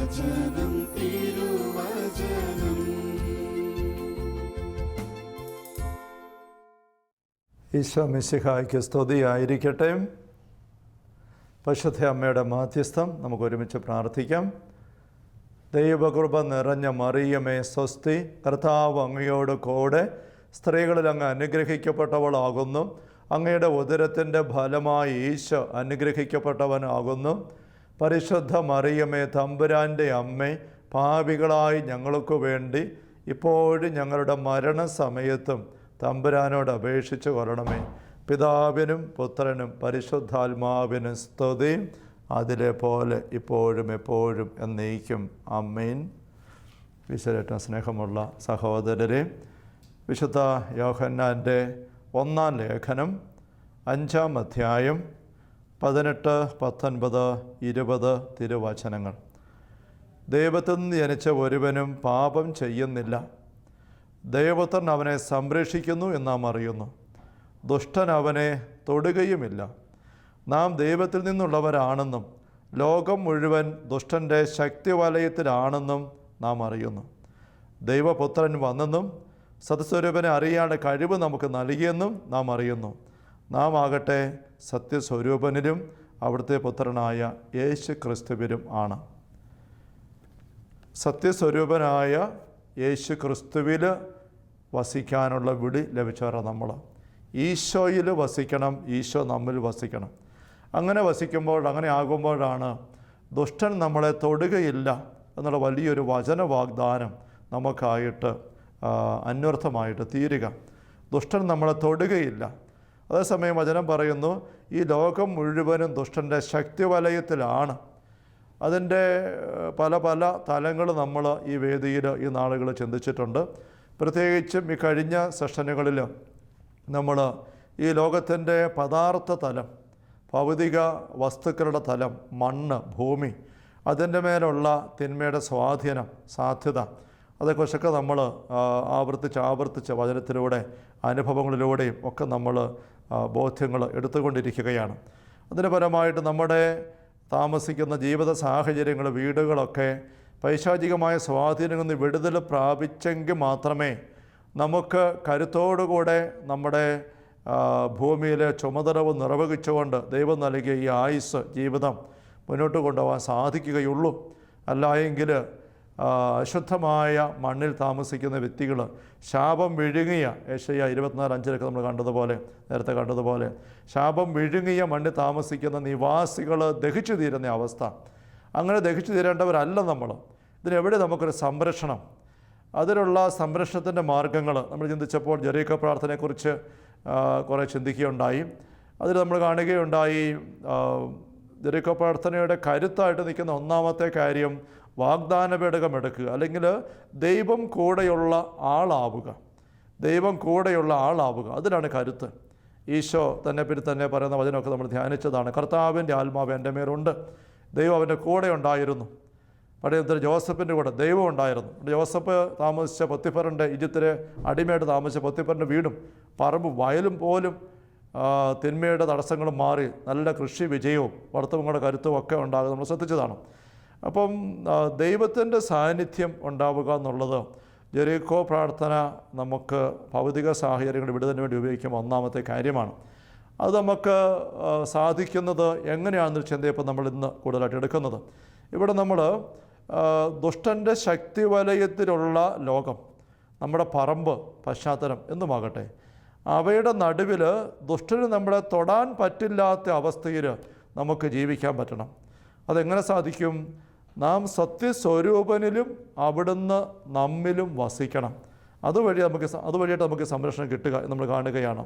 ഈശോ മിശിഹായ്ക്ക് സ്തുതിയായിരിക്കട്ടെ. പരിശുദ്ധ അമ്മയുടെ മാധ്യസ്ഥം നമുക്ക് ഒരുമിച്ച് പ്രാർത്ഥിക്കാം. ദൈവകൃപ നിറഞ്ഞ മറിയമേ സ്വസ്തി, കർത്താവ് അങ്ങയോട് കൂടെ സ്ത്രീകളിൽ അങ്ങ് അനുഗ്രഹിക്കപ്പെട്ടവളാകുന്നു. അങ്ങയുടെ ഉദരത്തിൻ്റെ ഫലമായി ഈശോ അനുഗ്രഹിക്കപ്പെട്ടവനാകുന്നു. പരിശുദ്ധ മറിയമേ തമ്പുരാൻ്റെ അമ്മേ, പാപികളായി ഞങ്ങൾക്ക് വേണ്ടി ഇപ്പോഴും ഞങ്ങളുടെ മരണസമയത്തും തമ്പുരാനോട് അപേക്ഷിച്ച് കൊള്ളണമേ. പിതാവിനും പുത്രനും പരിശുദ്ധാത്മാവിനും സ്തുതി, അതിലെ പോലെ ഇപ്പോഴും എപ്പോഴും എന്നേക്കും. ആമേൻ. വിശേഷ സ്നേഹമുള്ള സഹോദരരെ, വിശുദ്ധ യോഹന്നാൻ്റെ 1-ാം ലേഖനം 5-ാം അധ്യായം 18, 19, 20 തിരുവചനങ്ങൾ. ദൈവത്തിൽ നിന്ന് ജനിച്ച ഒരുവനും പാപം ചെയ്യുന്നില്ല. ദൈവപുത്രൻ അവനെ സംരക്ഷിക്കുന്നു എന്ന് നാം അറിയുന്നു. ദുഷ്ടൻ അവനെ തൊടുകയുമില്ല. നാം ദൈവത്തിൽ നിന്നുള്ളവരാണെന്നും ലോകം മുഴുവൻ ദുഷ്ടൻ്റെ ശക്തിവലയത്തിലാണെന്നും നാം അറിയുന്നു. ദൈവപുത്രൻ വന്നെന്നും സത്യസ്വരൂപനെ അറിയാനുള്ള കഴിവ് നമുക്ക് നൽകിയെന്നും നാം അറിയുന്നു. നാം ആകട്ടെ സത്യസ്വരൂപനിലും അവിടുത്തെ പുത്രനായ യേശു ക്രിസ്തുവിലും ആണ്. സത്യസ്വരൂപനായ യേശു ക്രിസ്തുവിൽ വസിക്കാനുള്ള വിളി ലഭിച്ചവരാണ് നമ്മൾ. ഈശോയിൽ വസിക്കണം, ഈശോ നമ്മിൽ വസിക്കണം. അങ്ങനെ വസിക്കുമ്പോൾ, അങ്ങനെ ആകുമ്പോഴാണ് ദുഷ്ടൻ നമ്മളെ തൊടുകയില്ല എന്നുള്ള വലിയൊരു വചന വാഗ്ദാനം നമുക്കായിട്ട് അന്വർത്ഥമായിട്ട് തീരുക. ദുഷ്ടൻ നമ്മളെ തൊടുകയില്ല. അതേസമയം വചനം പറയുന്നു, ഈ ലോകം മുഴുവനും ദുഷ്ടൻ്റെ ശക്തിവലയത്തിലാണ്. അതിൻ്റെ പല പല തലങ്ങൾ നമ്മൾ ഈ വേദിയിൽ ഈ നാളുകൾ ചിന്തിച്ചിട്ടുണ്ട്. പ്രത്യേകിച്ചും ഈ കഴിഞ്ഞ സെഷനുകളിൽ നമ്മൾ ഈ ലോകത്തിൻ്റെ പദാർത്ഥ തലം, ഭൗതിക വസ്തുക്കളുടെ തലം, മണ്ണ്, ഭൂമി, അതിൻ്റെ മേലുള്ള തിന്മയുടെ സ്വാധീനം, സാധ്യത, അതേക്കുറിച്ചൊക്കെ നമ്മൾ ആവർത്തിച്ച് വചനത്തിലൂടെ അനുഭവങ്ങളിലൂടെയും ഒക്കെ നമ്മൾ ബോധ്യങ്ങൾ എടുത്തുകൊണ്ടിരിക്കുകയാണ്. അതിന് പരമായിട്ട് നമ്മുടെ താമസിക്കുന്ന ജീവിത സാഹചര്യങ്ങൾ, വീടുകളൊക്കെ പൈശാചികമായ സ്വാധീനങ്ങളിൽ നിന്ന് വിടുതൽ പ്രാപിച്ചെങ്കിൽ മാത്രമേ നമുക്ക് കരുത്തോടുകൂടെ നമ്മുടെ ഭൂമിയിലെ ചുമതലവ് നിർവഹിച്ചുകൊണ്ട് ദൈവം നൽകിയ ഈ ആയുസ് ജീവിതം മുന്നോട്ട് കൊണ്ടുപോകാൻ സാധിക്കുകയുള്ളൂ. അല്ലായെങ്കിൽ അശുദ്ധമായ മണ്ണിൽ താമസിക്കുന്ന വ്യക്തികൾ, ശാപം വിഴുങ്ങിയ, ഏശയ്യ 24:5 നമ്മൾ നേരത്തെ കണ്ടതുപോലെ ശാപം വിഴുങ്ങിയ മണ്ണിൽ താമസിക്കുന്ന നിവാസികൾ ദഹിച്ചു തീരുന്ന അവസ്ഥ. അങ്ങനെ ദഹിച്ചു തീരേണ്ടവരല്ല നമ്മൾ. ഇതിനെവിടെ നമുക്കൊരു സംരക്ഷണം, അതിലുള്ള സംരക്ഷണത്തിൻ്റെ മാർഗങ്ങൾ നമ്മൾ ചിന്തിച്ചപ്പോൾ ജെറീക്കോ പ്രാർത്ഥനയെക്കുറിച്ച് കുറേ ചിന്തിക്കുകയുണ്ടായി. അതിൽ നമ്മൾ കാണുകയുണ്ടായി, ജെറീക്കോ പ്രാർത്ഥനയുടെ കരുത്തായിട്ട് നിൽക്കുന്ന ഒന്നാമത്തെ കാര്യം വാഗ്ദാന പേടകം എടുക്കുക, അല്ലെങ്കിൽ ദൈവം കൂടെയുള്ള ആളാവുക. ദൈവം കൂടെയുള്ള ആളാവുക, അതിലാണ് കരുത്ത്. ഈശോ തന്നെപ്പറ്റി തന്നെ പറയുന്ന വചനമൊക്കെ നമ്മൾ ധ്യാനിച്ചതാണ്. കർത്താവിൻ്റെ ആത്മാവ് എൻ്റെ മേലുണ്ട്, ദൈവം അവൻ്റെ കൂടെ ഉണ്ടായിരുന്നു. പഴയ ജോസഫിൻ്റെ കൂടെ ദൈവം ഉണ്ടായിരുന്നു. ജോസഫ് താമസിച്ച പൊത്തിഫറിൻ്റെ, ഈജിപ്തിലെ അടിമയായിട്ട് താമസിച്ച പൊത്തിഫറിൻ്റെ വീടും പറമ്പും വയലും പോലും തിന്മയുടെ തടസ്സങ്ങളും മാറി നല്ല കൃഷി വിജയവും വളർത്തുമങ്ങളുടെ കരുത്തും ഒക്കെ ഉണ്ടാകുക നമ്മൾ ശ്രദ്ധിച്ചതാണ്. അപ്പം ദൈവത്തിൻ്റെ സാന്നിധ്യം ഉണ്ടാവുക എന്നുള്ളത് ജെറീക്കോ പ്രാർത്ഥന നമുക്ക് ഭൗതിക സാഹചര്യങ്ങൾ വിടുതലിന് വേണ്ടി ഉപയോഗിക്കുമ്പോൾ ഒന്നാമത്തെ കാര്യമാണ്. അത് നമുക്ക് സാധിക്കുന്നത് എങ്ങനെയാണെന്നൊരു ചിന്തയപ്പോൾ നമ്മൾ ഇന്ന് കൂടുതലായിട്ട് എടുക്കുന്നത്. ഇവിടെ നമ്മൾ ദുഷ്ടൻ്റെ ശക്തിവലയത്തിലുള്ള ലോകം, നമ്മുടെ പറമ്പ്, പശ്ചാത്തലം എന്നുമാകട്ടെ, അവയുടെ നടുവിൽ ദുഷ്ടന് നമ്മളെ തൊടാൻ പറ്റില്ലാത്ത അവസ്ഥയിൽ നമുക്ക് ജീവിക്കാൻ പറ്റണം. അതെങ്ങനെ സാധിക്കും? സത്യസ്വരൂപനിലും അവിടുന്ന് നമ്മിലും വസിക്കണം. അതുവഴിയായിട്ട് നമുക്ക് സംരക്ഷണം കിട്ടുക എന്ന് നമ്മൾ കാണുകയാണ്.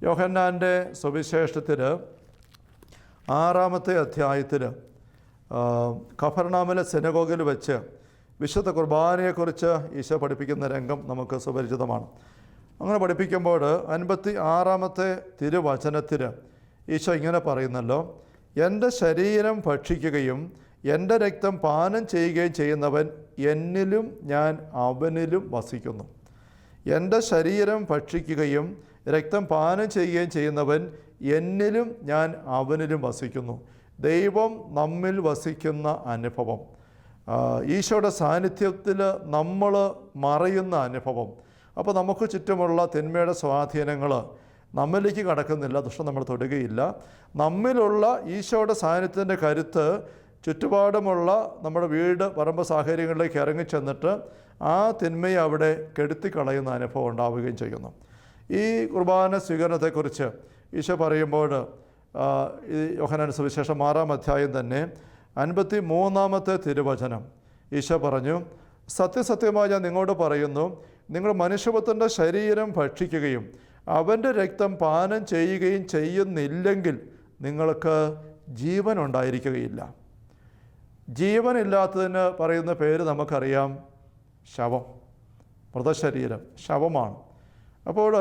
യോഹന്നാൻ്റെ സുവിശേഷത്തിൽ 6-ാമത്തെ അധ്യായത്തിൽ കഫർനാമിലെ സിനഗോഗിൽ വെച്ച് വിശുദ്ധ കുർബാനയെക്കുറിച്ച് ഈശോ പഠിപ്പിക്കുന്ന രംഗം നമുക്ക് സുപരിചിതമാണ്. അങ്ങനെ പഠിപ്പിക്കുമ്പോൾ 56-ാമത്തെ തിരുവചനത്തിൽ ഈശോ ഇങ്ങനെ പറയുന്നല്ലോ, എൻ്റെ ശരീരം ഭക്ഷിക്കുകയും എൻ്റെ രക്തം പാനം ചെയ്യുകയും ചെയ്യുന്നവൻ എന്നിലും ഞാൻ അവനിലും വസിക്കുന്നു. എൻ്റെ ശരീരം ഭക്ഷിക്കുകയും രക്തം പാനം ചെയ്യുകയും ചെയ്യുന്നവൻ എന്നിലും ഞാൻ അവനിലും വസിക്കുന്നു. ദൈവം നമ്മിൽ വസിക്കുന്ന അനുഭവം, ഈശോയുടെ സാന്നിധ്യത്തിൽ നമ്മൾ മറയുന്ന അനുഭവം. അപ്പോൾ നമുക്ക് ചുറ്റുമുള്ള തിന്മയുടെ സ്വാധീനങ്ങൾ നമ്മിലേക്ക് കടക്കുന്നില്ല, ദുഷ്ടം നമ്മൾ തൊടുകയില്ല. നമ്മിലുള്ള ഈശോയുടെ സാന്നിധ്യത്തിൻ്റെ കരുത്ത് ചുറ്റുപാടുമുള്ള നമ്മുടെ വീട് പറമ്പ് സാഹചര്യങ്ങളിലേക്ക് ഇറങ്ങിച്ചെന്നിട്ട് ആ തിന്മയെ അവിടെ കെടുത്തിക്കളയുന്ന അനുഭവം ഉണ്ടാവുകയും ചെയ്യുന്നു. ഈ കുർബാന സ്വീകരണത്തെക്കുറിച്ച് ഈശോ പറയുമ്പോൾ ഈ യോഹന്നാൻ സുവിശേഷം 6-ാം അധ്യായം തന്നെ 53-ാമത്തെ തിരുവചനം ഈശോ പറഞ്ഞു, സത്യസത്യമായി ഞാൻ നിങ്ങളോട് പറയുന്നു, നിങ്ങൾ മനുഷ്യപുത്രൻ്റെ ശരീരം ഭക്ഷിക്കുകയും അവൻ്റെ രക്തം പാനം ചെയ്യുകയും ചെയ്യുന്നില്ലെങ്കിൽ നിങ്ങൾക്ക് ജീവൻ ഉണ്ടായിരിക്കുകയില്ല. ജീവനില്ലാത്തതിന് പറയുന്ന പേര് നമുക്കറിയാം, ശവം. മൃതശരീരം ശവമാണ്. അപ്പോൾ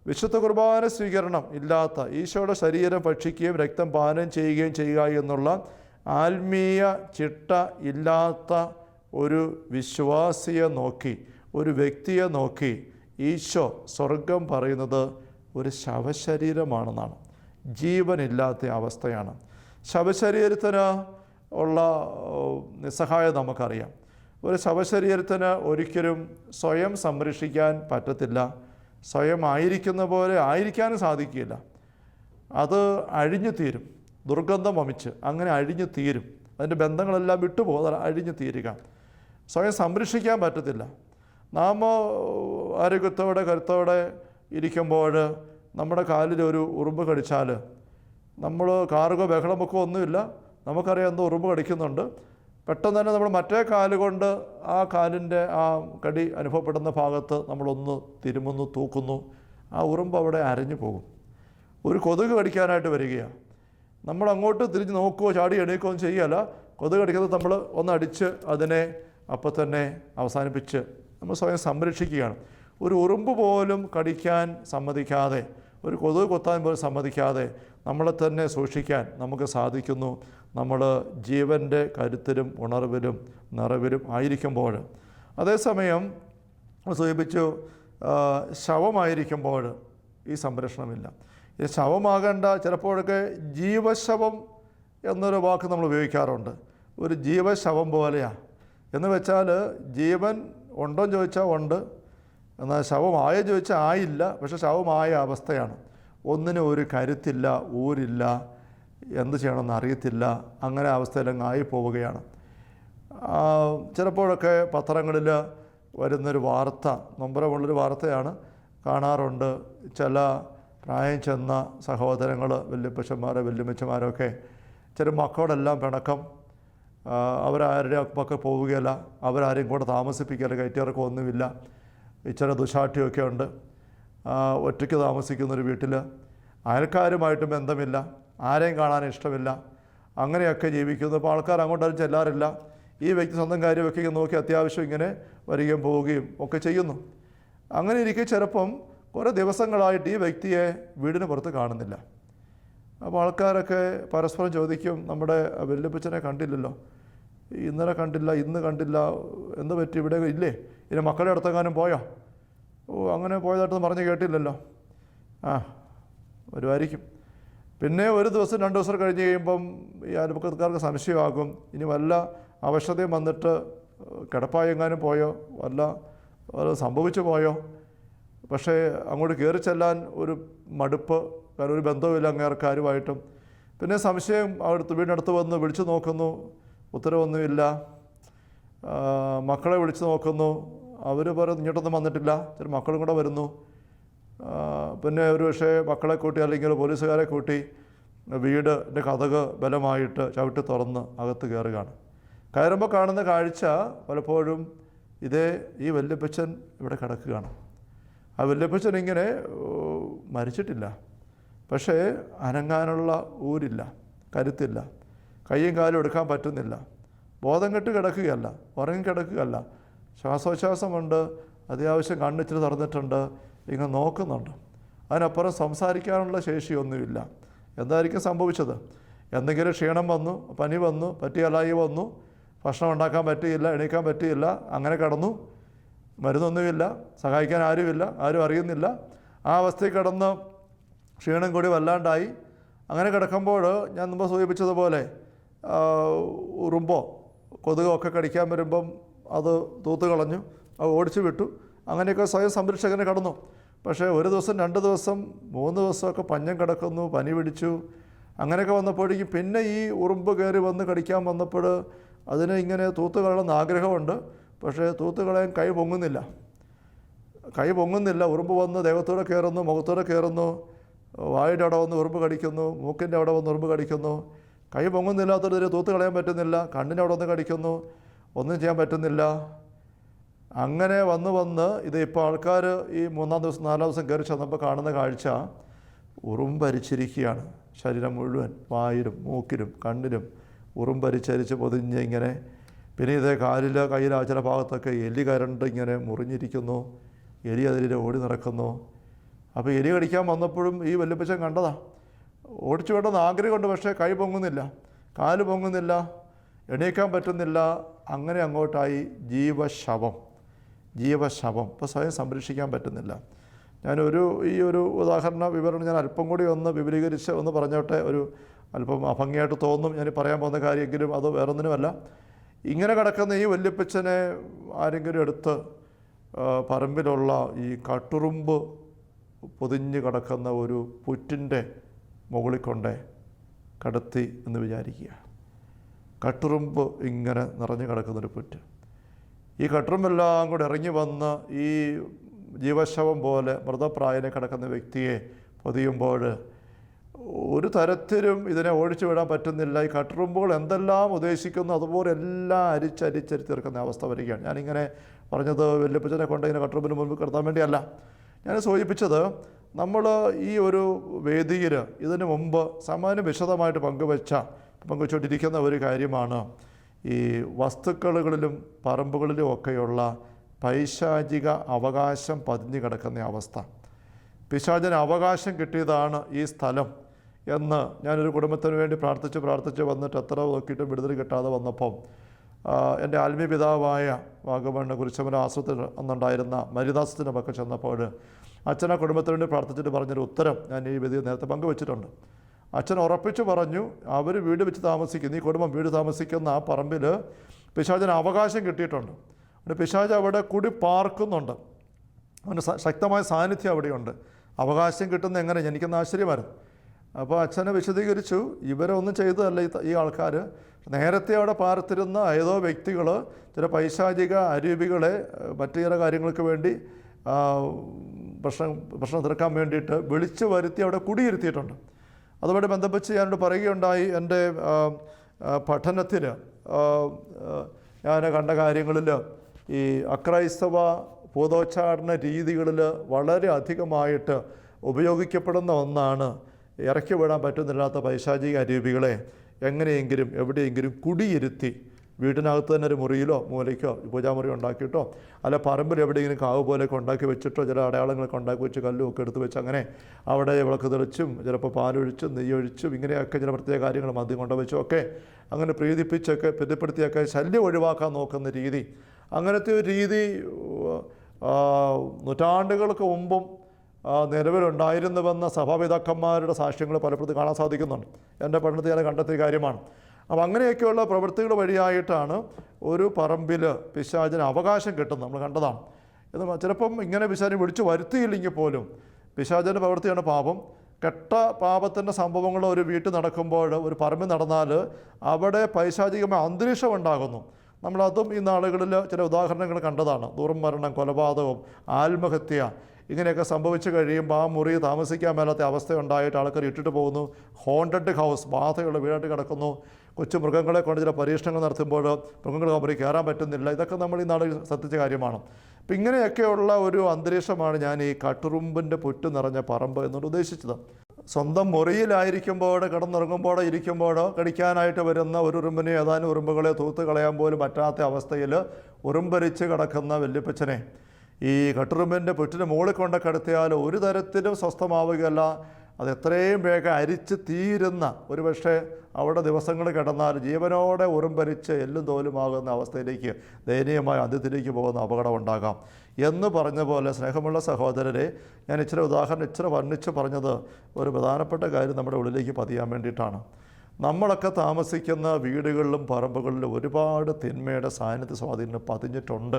വിശുദ്ധ കുർബാന സ്വീകരണം ഇല്ലാത്ത, ഈശോയുടെ ശരീരം ഭക്ഷിക്കുകയും രക്തം പാനം ചെയ്യുകയും ചെയ്യുക എന്നുള്ള ആത്മീയ ചിട്ട ഇല്ലാത്ത ഒരു വിശ്വാസിയെ നോക്കി, ഒരു വ്യക്തിയെ നോക്കി ഈശോ സ്വർഗം പറയുന്നത് ഒരു ശവശരീരമാണെന്നാണ്. ജീവനില്ലാത്ത അവസ്ഥയാണ്. ശവശരീരത്തിന് ഉള്ള നിസ്സഹായത നമുക്കറിയാം. ഒരു ശവശരീരത്തിന് ഒരിക്കലും സ്വയം സംരക്ഷിക്കാൻ പറ്റത്തില്ല. സ്വയം ആയിരിക്കുന്ന പോലെ ആയിരിക്കാനും സാധിക്കില്ല. അത് അഴിഞ്ഞു തീരും, ദുർഗന്ധം വമിച്ച് അങ്ങനെ അഴിഞ്ഞു തീരും. അതിൻ്റെ ബന്ധങ്ങളെല്ലാം വിട്ടുപോകും, അത് അഴിഞ്ഞു തീരുക. സ്വയം സംരക്ഷിക്കാൻ പറ്റത്തില്ല. നാം ആരോഗ്യത്തോടെ കരുത്തോടെ ഇരിക്കുമ്പോൾ നമ്മുടെ കാലിൽ ഒരു ഉറുമ്പ് കടിച്ചാൽ നമ്മൾ കാറുകോ ബഹളമൊക്കെ ഒന്നുമില്ല, നമുക്കറിയാം എന്തോ ഉറുമ്പ് കടിക്കുന്നുണ്ട്. പെട്ടെന്ന് തന്നെ നമ്മൾ മറ്റേ കാലുകൊണ്ട് ആ കാലിൻ്റെ ആ കടി അനുഭവപ്പെടുന്ന ഭാഗത്ത് നമ്മളൊന്ന് തിരുമുന്നു, തൂക്കുന്നു. ആ ഉറുമ്പ് അവിടെ അരഞ്ഞു പോകും. ഒരു കൊതുക് കടിക്കാനായിട്ട് വരികയാണ്, നമ്മൾ അങ്ങോട്ട് തിരിഞ്ഞ് നോക്കുകയോ ചാടി എണീക്കുകയോ ഒന്നും ചെയ്യുകയല്ല. കൊതുക് കടിക്കുന്നത് നമ്മൾ ഒന്നടിച്ച് അതിനെ അപ്പം തന്നെ അവസാനിപ്പിച്ച് നമ്മൾ സ്വയം സംരക്ഷിക്കുകയാണ്. ഒരു ഉറുമ്പ് പോലും കടിക്കാൻ സമ്മതിക്കാതെ, ഒരു കൊതുക് കൊത്താൻ പോലും സമ്മതിക്കാതെ നമ്മളെ തന്നെ സൂക്ഷിക്കാൻ നമുക്ക് സാധിക്കുന്നു. നമ്മൾ ജീവൻ്റെ കരുത്തിലും ഉണർവിലും നിറവിലും ആയിരിക്കുമ്പോൾ. അതേസമയം സൂചിപ്പിച്ചു, ശവമായിരിക്കുമ്പോൾ ഈ സംരക്ഷണമില്ല. ഈ ശവമാകേണ്ട, ചിലപ്പോഴൊക്കെ ജീവശവം എന്നൊരു വാക്ക് നമ്മൾ ഉപയോഗിക്കാറുണ്ട്. ഒരു ജീവശവം പോലെയാണ് എന്ന് വെച്ചാൽ ജീവൻ ഉണ്ടോ എന്ന് ചോദിച്ചാൽ ഉണ്ട്, എന്നാൽ ശവമായ ചോദിച്ചാൽ ആയില്ല. പക്ഷെ ശവമായ അവസ്ഥയാണ്. ഒന്നിനും ഒരു കരുത്തില്ല, ഊരില്ല, എന്ത് ചെയ്യണമെന്ന് അറിയത്തില്ല. അങ്ങനെ അവസ്ഥയിലങ്ങ് ആയിപ്പോവുകയാണ്. ചിലപ്പോഴൊക്കെ പത്രങ്ങളിൽ വരുന്നൊരു വാർത്ത, നൊമ്പരമുള്ളൊരു വാർത്തയാണ്, കാണാറുണ്ട്. ചില പ്രായം ചെന്ന സഹോദരങ്ങൾ, വല്യപ്പച്ചന്മാർ വല്യമ്മച്ചമാരൊക്കെ ചില മക്കളോടെല്ലാം പിണക്കം. അവരാരുടെ മക്കൾ പോവുകയില്ല, അവരാരെയും കൂടെ താമസിപ്പിക്കുകയില്ല, കയറ്റിയിറക്കം ഒന്നുമില്ല. ഇച്ചിരി ദുശാഠ്യമൊക്കെ ഉണ്ട്. ഒറ്റയ്ക്ക് താമസിക്കുന്നൊരു വീട്ടിൽ അയൽക്കാരുമായിട്ടും ബന്ധമില്ല, ആരെയും കാണാൻ ഇഷ്ടമില്ല, അങ്ങനെയൊക്കെ ജീവിക്കുന്നു. അപ്പോൾ ആൾക്കാർ അങ്ങോട്ടും ചെല്ലാറില്ല. ഈ വ്യക്തി സ്വന്തം കാര്യമൊക്കെ നോക്കി അത്യാവശ്യം ഇങ്ങനെ വരികയും പോവുകയും ഒക്കെ ചെയ്യുന്നു. അങ്ങനെ ഇരിക്കെ ചിലപ്പം കുറേ ദിവസങ്ങളായിട്ട് ഈ വ്യക്തിയെ വീടിന് പുറത്ത് കാണുന്നില്ല. അപ്പോൾ ആൾക്കാരൊക്കെ പരസ്പരം ചോദിക്കും, നമ്മുടെ വല്യപ്പച്ചനെ കണ്ടില്ലല്ലോ, ഇന്നലെ കണ്ടില്ല, ഇന്ന് കണ്ടില്ല, എന്ത് പറ്റി, ഇവിടെ ഇല്ലേ, ഇനി മക്കളുടെ അടുത്തെങ്ങാനും പോയോ? ഓ, അങ്ങനെ പോയതായിട്ടൊന്നും പറഞ്ഞ് കേട്ടില്ലല്ലോ. വരുമായിരിക്കും. പിന്നെ ഒരു ദിവസം 2 ദിവസം കഴിഞ്ഞ് കഴിയുമ്പം ഈ അയൽപക്കക്കാർക്ക് സംശയമാകും, ഇനി വല്ല അവശതയും വന്നിട്ട് കിടപ്പായെങ്ങാനും പോയോ, വല്ല സംഭവിച്ചു പോയോ. പക്ഷേ അങ്ങോട്ട് കയറി ചെല്ലാൻ ഒരു മടുപ്പ്, കാരണം ഒരു ബന്ധവുമില്ല അങ്ങേർക്കാരുമായിട്ടും. പിന്നെ സംശയം വീടിനടുത്ത് വന്ന് വിളിച്ചു നോക്കുന്നു, ഉത്തരവൊന്നുമില്ല. മക്കളെ വിളിച്ചു നോക്കുന്നു, അവർ പറയുന്നു ഇങ്ങോട്ടൊന്നും വന്നിട്ടില്ല. ചില മക്കളും കൂടെ വരുന്നു. പിന്നെ ഒരു പക്ഷേ മക്കളെ കൂട്ടി അല്ലെങ്കിൽ പോലീസുകാരെ കൂട്ടി വീടിൻ്റെ കതക് ബലമായിട്ട് ചവിട്ടി തുറന്ന് അകത്ത് കയറുകയാണ്. കയറുമ്പോൾ കാണുന്ന കാഴ്ച പലപ്പോഴും ഈ വല്യപ്പച്ചൻ ഇവിടെ കിടക്കുകയാണ്. ആ വല്യപ്പച്ചൻ ഇങ്ങനെ മരിച്ചിട്ടില്ല, പക്ഷേ അനങ്ങാനുള്ള ഊരില്ല, കരുത്തില്ല, കയ്യും കാലും എടുക്കാൻ പറ്റുന്നില്ല, ബോധം കെട്ട് കിടക്കുകയല്ല, ഉറങ്ങി കിടക്കുകയല്ല, ശ്വാസോച്ഛ്വാസമുണ്ട്, അത്യാവശ്യം കണ്ണിച്ചിട്ട് തുറന്നിട്ടുണ്ട്, ഇങ്ങനെ നോക്കുന്നുണ്ട്. അതിനപ്പുറം സംസാരിക്കാനുള്ള ശേഷിയൊന്നുമില്ല. എന്തായിരിക്കും സംഭവിച്ചത്? എന്തെങ്കിലും ക്ഷീണം വന്നു, പനി വന്നു, പറ്റിയലായി വന്നു, ഭക്ഷണം ഉണ്ടാക്കാൻ പറ്റിയില്ല, എണീക്കാൻ പറ്റിയില്ല, അങ്ങനെ കിടന്നു. മരുന്നൊന്നുമില്ല, സഹായിക്കാൻ ആരുമില്ല, ആരും അറിയുന്നില്ല. ആ അവസ്ഥയിൽ കിടന്ന് ക്ഷീണം കൂടി വല്ലാണ്ടായി. അങ്ങനെ കിടക്കുമ്പോൾ ഞാൻ മുമ്പ് സൂചിപ്പിച്ചതുപോലെ ഉറുമ്പോ കൊതുകൊക്കെ കടിക്കാൻ വരുമ്പം അത് തൂത്ത് കളഞ്ഞു, അത് ഓടിച്ചു വിട്ടു. അങ്ങനെയൊക്കെ സ്വയം സംരക്ഷകനെ കടന്നു. പക്ഷേ ഒരു ദിവസം 2 ദിവസം 3 ദിവസമൊക്കെ പഞ്ഞം കിടക്കുന്നു, പനി പിടിച്ചു. അങ്ങനെയൊക്കെ വന്നപ്പോഴേക്കും പിന്നെ ഈ ഉറുമ്പ് കയറി വന്ന് കടിക്കാൻ വന്നപ്പോൾ അതിനെ ഇങ്ങനെ തൂത്ത് കളയണമെന്ന് ആഗ്രഹമുണ്ട്. പക്ഷേ തൂത്ത് കളയാൻ കൈ പൊങ്ങുന്നില്ല. ഉറുമ്പ് വന്ന് ദേഹത്തൂടെ കയറുന്നു, മുഖത്തൂടെ കയറുന്നു, വായുടെ അവിടെ വന്ന് ഉറുമ്പ് കടിക്കുന്നു, മൂക്കിൻ്റെ അവിടെ വന്ന് ഉറുമ്പ് കടിക്കുന്നു. കൈ പൊങ്ങുന്നില്ലാത്തൊരു തൂത്ത് കളയാൻ പറ്റുന്നില്ല. കണ്ണിൻ്റെ അവിടെ വന്ന് കടിക്കുന്നു, ഒന്നും ചെയ്യാൻ പറ്റുന്നില്ല. അങ്ങനെ വന്ന് ഇത് ഇപ്പോൾ ആൾക്കാർ ഈ 3-ാം ദിവസം 4-ാം ദിവസം കയറി ചെന്നപ്പോൾ കാണുന്ന കാഴ്ച ഉറുമ്പരിച്ചിരിക്കുകയാണ്. ശരീരം മുഴുവൻ, വായിലും മൂക്കിലും കണ്ണിലും ഉറുമ്പരിച്ചരിച്ച് പൊതിഞ്ഞ് ഇങ്ങനെ. പിന്നെ ഇതേ കാലിൽ കയ്യിൽ ചില ഭാഗത്തൊക്കെ എലി കരണ്ട് ഇങ്ങനെ മുറിഞ്ഞിരിക്കുന്നു. എലി അതിൽ ഓടി നടക്കുന്നു. അപ്പോൾ എലി കടിക്കാൻ വന്നപ്പോഴും ഈ വല്യപ്പച്ചൻ കണ്ടതാ. ഓടിച്ചു വേണ്ടെന്ന് ആഗ്രഹമുണ്ട്, പക്ഷേ കൈ പൊങ്ങുന്നില്ല, കാല് പൊങ്ങുന്നില്ല, എണീക്കാൻ പറ്റുന്നില്ല. അങ്ങനെ അങ്ങോട്ടായി ജീവശവം. ഇപ്പോൾ സ്വയം സംരക്ഷിക്കാൻ പറ്റുന്നില്ല. ഈ ഒരു ഉദാഹരണ വിവരണം ഞാൻ അല്പം കൂടി ഒന്ന് വിപുലീകരിച്ച് ഒന്ന് പറഞ്ഞോട്ടെ. ഒരു അല്പം അഭംഗിയായിട്ട് തോന്നും ഞാൻ പറയാൻ പോകുന്ന കാര്യമെങ്കിലും അത് വേറൊന്നിനുമല്ല. ഇങ്ങനെ കിടക്കുന്ന ഈ വല്യപ്പച്ചനെ ആരെങ്കിലും എടുത്ത് പറമ്പിലുള്ള ഈ കട്ടുറുമ്പ് പൊതിഞ്ഞ് കിടക്കുന്ന ഒരു പുറ്റിൻ്റെ മുകളിൽ കൊണ്ടേ കടത്തി എന്ന് വിചാരിക്കുക. കട്ടുറുമ്പ് ഇങ്ങനെ നിറഞ്ഞു കിടക്കുന്നൊരു പുറ്റ്. ഈ കട്ടുറുമ്പെല്ലാം കൂടെ ഇറങ്ങി വന്ന് ഈ ജീവശവം പോലെ മൃതപ്രായനെ കിടക്കുന്ന വ്യക്തിയെ പൊതിയുമ്പോൾ ഒരു തരത്തിലും ഇതിനെ ഓടിച്ചു വിടാൻ പറ്റുന്നില്ല. ഈ കട്ടുറുമ്പുകൾ എന്തെല്ലാം ഉദ്ദേശിക്കുന്നു അതുപോലെ എല്ലാം അരിച്ചരി തീർക്കുന്ന അവസ്ഥ വരികയാണ്. ഞാനിങ്ങനെ പറഞ്ഞത് വല്യപ്പച്ചനെ കൊണ്ട് ഇങ്ങനെ കട്ടുറുമ്പിന് മുൻപ് കിടത്താൻ വേണ്ടിയല്ല. ഞാൻ സൂചിപ്പിച്ചത് നമ്മൾ ഈ ഒരു വേദിയിൽ ഇതിനു മുമ്പ് സാമാന്യം വിശദമായിട്ട് പങ്കുവച്ചുകൊണ്ടിരിക്കുന്ന ഒരു കാര്യമാണ് ഈ വസ്തുക്കളിലും പറമ്പുകളിലും ഒക്കെയുള്ള പൈശാചിക അവകാശം പതിഞ്ഞു കിടക്കുന്ന അവസ്ഥ. പിശാചിന് അവകാശം കിട്ടിയതാണ് ഈ സ്ഥലം എന്ന് ഞാനൊരു കുടുംബത്തിന് വേണ്ടി പ്രാർത്ഥിച്ച് വന്നിട്ട് എത്ര നോക്കിയിട്ടും വിടുതൽ കിട്ടാതെ വന്നപ്പം എൻ്റെ ആത്മീയ പിതാവായ വാഗമണ് കുരിശമല ആശ്രമത്തിൽ അന്നുണ്ടായിരുന്ന മരിദാസത്തിൻ്റെ പക്കം ചെന്നപ്പോൾ അച്ഛൻ ആ കുടുംബത്തിന് വേണ്ടി പ്രാർത്ഥിച്ചിട്ട് പറഞ്ഞൊരു ഉത്തരം ഞാൻ ഈ വേദിയിൽ നേരത്തെ പങ്കുവച്ചിട്ടുണ്ട്. അച്ഛൻ ഉറപ്പിച്ചു പറഞ്ഞു, അവർ വീട് വെച്ച് താമസിക്കുന്ന ഈ കുടുംബം വീട് താമസിക്കുന്ന ആ പറമ്പിൽ പിശാചിന് അവകാശം കിട്ടിയിട്ടുണ്ട്. പിശാച് അവിടെ കൂടി പാർക്കുന്നുണ്ട്. അവൻ്റെ ശക്തമായ സാന്നിധ്യം അവിടെയുണ്ട്. അവകാശം കിട്ടുന്ന എങ്ങനെ എനിക്കെന്ന് ആശ്ചര്യമായിരുന്നു. അപ്പോൾ അച്ഛനെ വിശദീകരിച്ചു, ഇവരൊന്നും ചെയ്തതല്ല ഈ ആൾക്കാർ. നേരത്തെ അവിടെ പാർത്തിരുന്ന ഏതോ വ്യക്തികൾ ചില പൈശാചിക അരൂപികളെ മറ്റു ചില കാര്യങ്ങൾക്ക് വേണ്ടി പ്രശ്നം തീർക്കാൻ വേണ്ടിയിട്ട് വിളിച്ചു വരുത്തി അവിടെ കുടിയിരുത്തിയിട്ടുണ്ട്. അതുമായി ബന്ധപ്പെട്ട് ഞാനോട് പറയുകയുണ്ടായി, എൻ്റെ പഠനത്തിൽ ഞാൻ കണ്ട കാര്യങ്ങളിൽ ഈ അക്രൈസ്തവ ഭൂതോച്ചാടന രീതികളിൽ വളരെ അധികമായിട്ട് ഉപയോഗിക്കപ്പെടുന്ന ഒന്നാണ് ഇറക്കി വിടാൻ പറ്റുന്നില്ലാത്ത പൈശാചിക അരൂപികളെ എങ്ങനെയെങ്കിലും എവിടെയെങ്കിലും കുടിയിരുത്തി വീട്ടിനകത്ത് തന്നെ ഒരു മുറിയിലോ മൂലയ്ക്കോ പൂജാമുറി ഉണ്ടാക്കിയിട്ടോ അല്ല പറമ്പിൽ എവിടെയെങ്കിലും കാവ് പോലെയൊക്കെ ഉണ്ടാക്കി വെച്ചിട്ടോ ചില അടയാളങ്ങളൊക്കെ ഉണ്ടാക്കി വെച്ച് കല്ലുമൊക്കെ എടുത്ത് വെച്ച് അങ്ങനെ അവിടെ വിളക്ക് തെളിച്ചും ചിലപ്പോൾ പാലൊഴിച്ചും നെയ്യൊഴിച്ചും ഇങ്ങനെയൊക്കെ ചില പ്രത്യേക കാര്യങ്ങൾ മദ്യം കൊണ്ടുവച്ചും ഒക്കെ അങ്ങനെ പ്രീതിപ്പെടുത്തിയൊക്കെ ശല്യം ഒഴിവാക്കാൻ നോക്കുന്ന രീതി. അങ്ങനത്തെ ഒരു രീതി നൂറ്റാണ്ടുകൾക്ക് മുമ്പും നിലവിലുണ്ടായിരുന്നുവെന്ന സഭാപിതാക്കന്മാരുടെ സാക്ഷ്യങ്ങൾ പലപ്പോഴും കാണാൻ സാധിക്കുന്നുണ്ട്. എൻ്റെ പഠനത്തിൽ ഞാൻ കണ്ടെത്തിയ കാര്യമാണ്. അപ്പം അങ്ങനെയൊക്കെയുള്ള പ്രവൃത്തികൾ വഴിയായിട്ടാണ് ഒരു പറമ്പിൽ പിശാചിന് അവകാശം കിട്ടുന്നത് നമ്മൾ കണ്ടതാണ്. എന്ന് ചിലപ്പം ഇങ്ങനെ പിശാചിനെ വിളിച്ചു വരുത്തിയില്ലെങ്കിൽ പോലും പിശാചിൻ്റെ പ്രവൃത്തിയാണ് പാപം. കെട്ട പാപത്തിൻ്റെ സംഭവങ്ങൾ ഒരു വീട്ടിൽ നടക്കുമ്പോൾ ഒരു പറമ്പിൽ നടന്നാൽ അവിടെ പൈശാചികമായ അന്തരീക്ഷം ഉണ്ടാകുന്നു. നമ്മളതും ഈ നാളുകളിൽ ചില ഉദാഹരണങ്ങൾ കണ്ടതാണ്. ദുർമരണം, കൊലപാതകം, ആത്മഹത്യ ഇങ്ങനെയൊക്കെ സംഭവിച്ചു കഴിയുമ്പോൾ ആ മുറി താമസിക്കാൻ മേലാത്ത അവസ്ഥയുണ്ടായിട്ട് ആൾക്കാർ ഇട്ടിട്ട് പോകുന്നു. ഹോണ്ടഡ് ഹൗസ്, ബാധയുള്ള വീടായിട്ട് കിടക്കുന്നു. കൊച്ചു മൃഗങ്ങളെ കൊണ്ട് ചില പരീക്ഷണങ്ങൾ നടത്തുമ്പോൾ മൃഗങ്ങൾ മുറി കയറാൻ പറ്റുന്നില്ല. ഇതൊക്കെ നമ്മൾ ഈ നാളിൽ ശ്രദ്ധിച്ച കാര്യമാണ്. അപ്പം ഇങ്ങനെയൊക്കെയുള്ള ഒരു അന്തരീക്ഷമാണ് ഞാൻ ഈ കട്ടുറുമ്പിൻ്റെ പുറ്റ് നിറഞ്ഞ പറമ്പ് എന്നുകൊണ്ട് ഉദ്ദേശിച്ചത്. സ്വന്തം മുറിയിലായിരിക്കുമ്പോൾ കിടന്നുറങ്ങുമ്പോൾ ഇരിക്കുമ്പോൾ കടിക്കാനായിട്ട് വരുന്ന ഒരു ഉറുമ്പിനെ ഏതാനും ഉറുമ്പുകളെ തൂത്ത് കളയാൻ പോലും പറ്റാത്ത അവസ്ഥയിൽ ഉറുമ്പരിച്ച് കിടക്കുന്ന വല്യപ്പച്ചനെ ഈ കട്ടുറുമ്പിൻ്റെ പുറ്റിന് മുകളിൽ കൊണ്ട് കിടത്തിയാൽ ഒരു തരത്തിലും സ്വസ്ഥമാവുകയല്ല. അത് എത്രയും വേഗം അരിച്ച് തീരുന്ന ഒരു പക്ഷേ അവിടെ ദിവസങ്ങൾ കിടന്നാൽ ജീവനോടെ ഉറുമ്പരിച്ച് എല്ലും തോലുമാകുന്ന അവസ്ഥയിലേക്ക് ദയനീയമായ അന്ത്യത്തിലേക്ക് പോകുന്ന അപകടം ഉണ്ടാകാം എന്ന് പറഞ്ഞ പോലെ സ്നേഹമുള്ള സഹോദരരെ, ഞാൻ ഇച്ചിരി ഉദാഹരണം വർണ്ണിച്ച് പറഞ്ഞത് ഒരു പ്രധാനപ്പെട്ട കാര്യം നമ്മുടെ ഉള്ളിലേക്ക് പതിയാൻ വേണ്ടിയിട്ടാണ്. നമ്മളൊക്കെ താമസിക്കുന്ന വീടുകളിലും പറമ്പുകളിലും ഒരുപാട് തിന്മയുടെ സാന്നിധ്യ സ്വാധീനം പതിഞ്ഞിട്ടുണ്ട്,